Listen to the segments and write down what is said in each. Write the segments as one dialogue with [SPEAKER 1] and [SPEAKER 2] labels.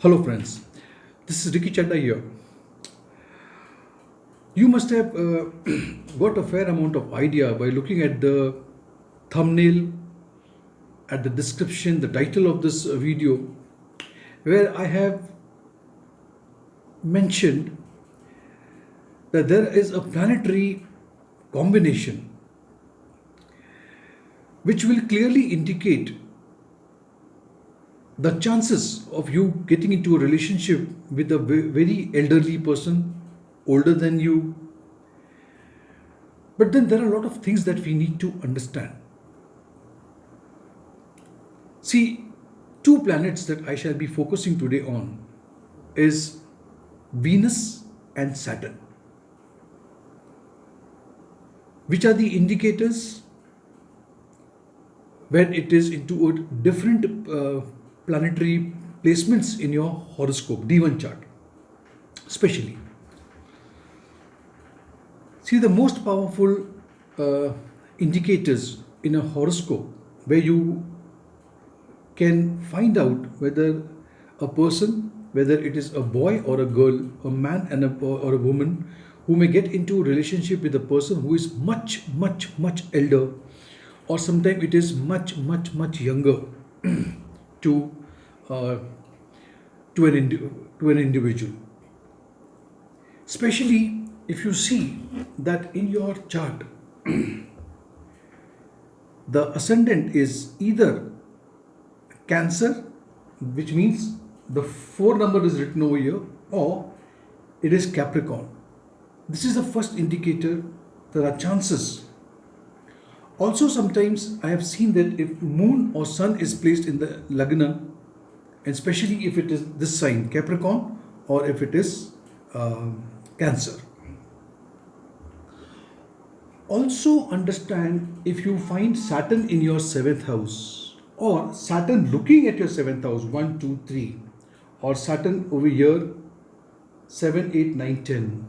[SPEAKER 1] Hello, friends. This is Chadha here. You must have got a fair amount of idea by looking at the thumbnail, at the description, the title of this video, where I have mentioned that there is a planetary combination which will clearly indicate the chances of you getting into a relationship with a very elderly person, older than you. But then there are a lot of things that we need to understand. See, two planets that I shall be focusing today on is Venus and Saturn, which are the indicators when it is into a different planetary placements in your horoscope, D1 chart, especially. See, the most powerful indicators in a horoscope where you can find out whether a person, whether it is a boy or a girl, a man and or a woman, who may get into a relationship with a person who is much, much, much elder, or sometimes it is much, much, much younger to uh, to an individual. Especially if you see that in your chart, the ascendant is either Cancer, which means the 4 number is written over here, or it is Capricorn. This is the first indicator. There are chances. Also, sometimes I have seen that if moon or sun is placed in the lagna, and especially if it is this sign Capricorn, or if it is Cancer. Also understand, if you find Saturn in your 7th house, or Saturn looking at your 7th house, 1, 2, 3, or Saturn over here 7, 8, 9, 10,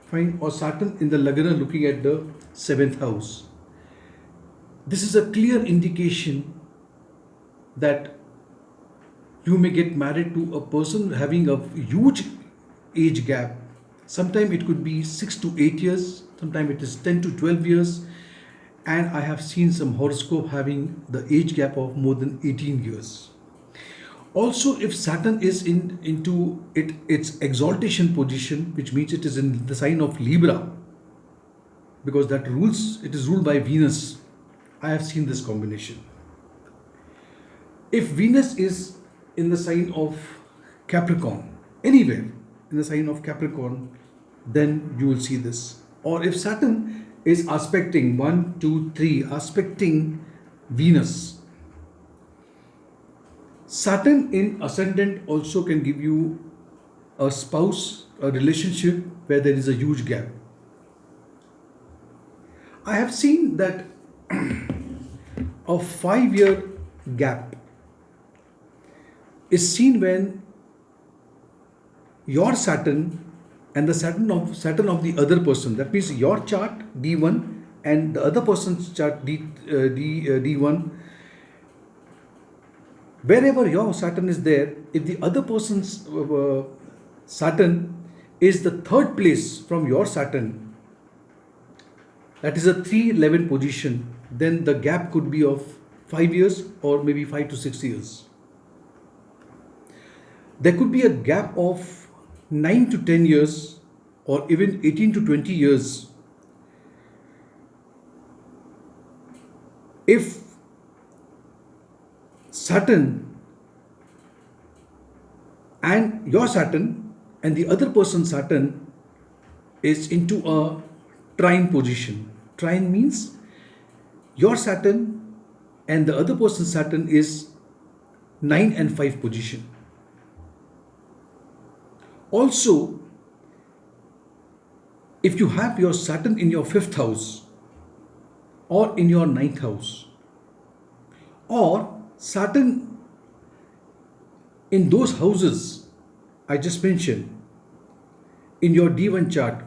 [SPEAKER 1] fine, or Saturn in the lagna looking at the 7th house. This is a clear indication that you may get married to a person having a huge age gap. Sometimes it could be 6 to 8 years, sometimes it is 10 to 12 years, and I have seen some horoscope having the age gap of more than 18 years. Also, if Saturn is into its exaltation position, which means it is in the sign of Libra, because it is ruled by Venus. I have seen this combination. If Venus is in the sign of Capricorn, anywhere in the sign of Capricorn, then you will see this. Or if Saturn is aspecting 1, 2, 3, aspecting Venus. Saturn in ascendant also can give you a spouse, a relationship where there is a huge gap. I have seen that a 5-year gap is seen when your Saturn and the Saturn of the other person, that means your chart D1 and the other person's chart D1, wherever your Saturn is there, if the other person's Saturn is the 3rd place from your Saturn, that is a 311 position, then the gap could be of 5 years or maybe 5 to 6 years. There could be a gap of 9 to 10 years or even 18 to 20 years if Saturn and your Saturn and the other person's Saturn is into a trine position. Trine means your Saturn and the other person's Saturn is 9 and 5 position. Also, if you have your Saturn in your 5th house or in your 9th house, or Saturn in those houses I just mentioned in your D1 chart,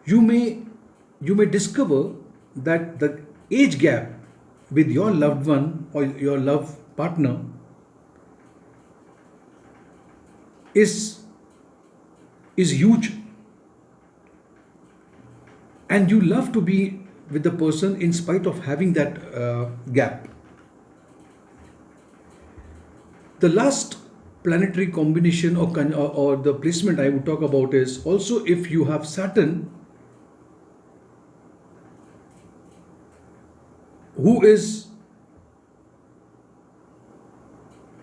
[SPEAKER 1] you may discover that the age gap with your loved one or your love partner is huge, and you love to be with the person in spite of having that gap. The last planetary combination or the placement I would talk about is also if you have Saturn, who is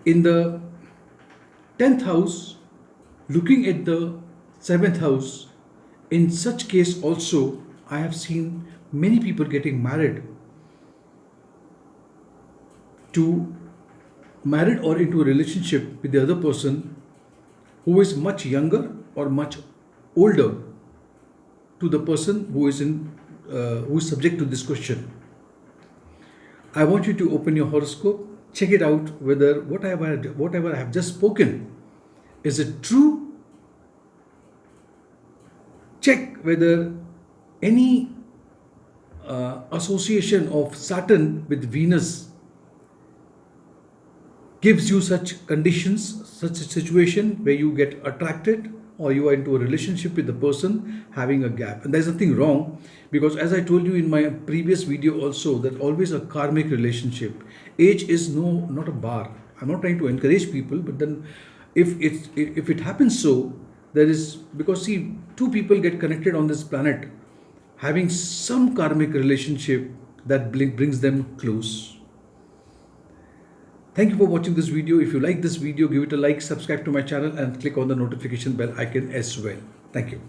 [SPEAKER 1] in the 10th house looking at the 7th house. In such case also, I have seen many people getting married or into a relationship with the other person who is much younger or much older to the person who is subject to this question. I want you to open your horoscope, check it out whether whatever I have just spoken, is it true? Check whether any association of Saturn with Venus gives you such conditions, such a situation where you get attracted or you are into a relationship with the person having a gap. And there's nothing wrong, because as I told you in my previous video also, that always a karmic relationship. Age is not a bar. I'm not trying to encourage people, but then if it happens so, there is, because see, two people get connected on this planet having some karmic relationship that brings them close. Thank you for watching this video. If you like this video, give it a like, subscribe to my channel and click on the notification bell icon as well. Thank you.